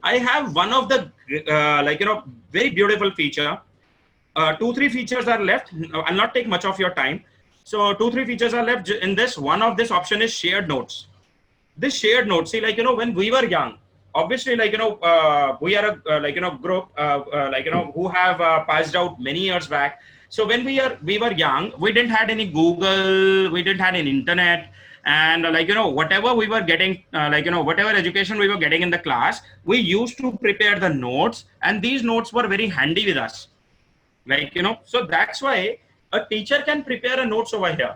I have one of the very beautiful feature. Two, three features are left. I'll not take much of your time. So two, three features are left in this. One of this option is shared notes. This shared notes, see, when we were young, obviously, we are a group, who have passed out many years back. So when we were young, we didn't had any Google, we didn't had any internet, and whatever we were getting, whatever education we were getting in the class, we used to prepare the notes, and these notes were very handy with us. So that's why a teacher can prepare a notes over here.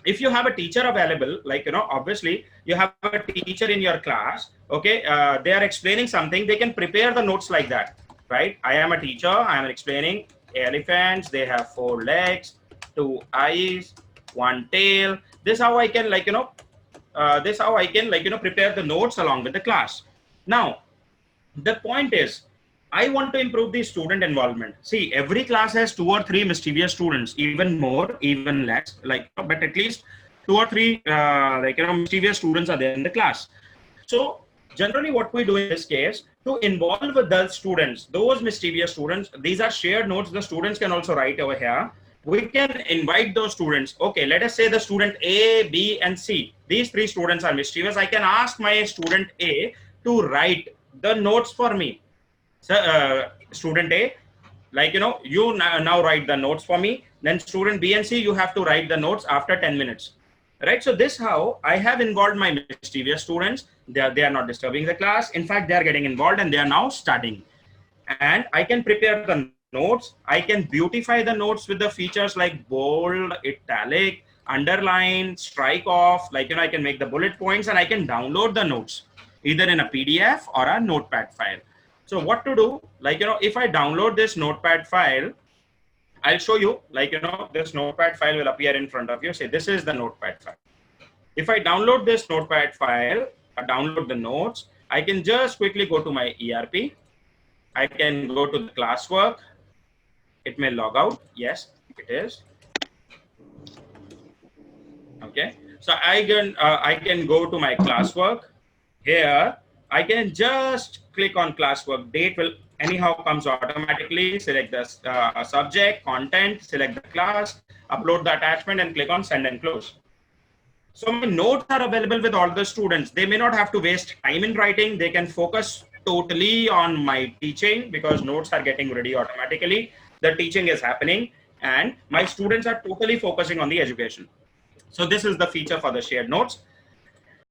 If you have a teacher available, obviously you have a teacher in your class, okay, they are explaining something, they can prepare the notes like that, right? I am a teacher, I am explaining elephants, they have four legs, two eyes, one tail. This how I can this how I can prepare the notes along with the class. Now the point is, I want to improve the student involvement. See, every class has two or three mischievous students, even more, even less, but at least two or three, mischievous students are there in the class. So generally what we do in this case, to involve the students, those mischievous students, these are shared notes. The students can also write over here. We can invite those students. Okay, let us say the student A, B, and C. These three students are mischievous. I can ask my student A to write the notes for me. So, student A, you now write the notes for me. Then student B and C, you have to write the notes after 10 minutes. Right? So this how I have involved my mischievous students. They are not disturbing the class. In fact, they are getting involved and they are now studying. And I can prepare the notes. I can beautify the notes with the features like bold, italic, underline, strike off. I can make the bullet points and I can download the notes either in a PDF or a notepad file. So what to do, if I download this notepad file, I'll show you, this notepad file will appear in front of you. Say, this is the notepad file. If I download this notepad file, download the notes, I can just quickly go to my ERP. I can go to the classwork. It may log out. Yes, it is. Okay. So I can go to my classwork. Here, I can just click on classwork. Date will anyhow comes automatically. Select the subject, content, select the class, upload the attachment, and click on send and close. So my notes are available with all the students. They may not have to waste time in writing. They can focus totally on my teaching because notes are getting ready automatically. The teaching is happening and my students are totally focusing on the education. So this is the feature for the shared notes.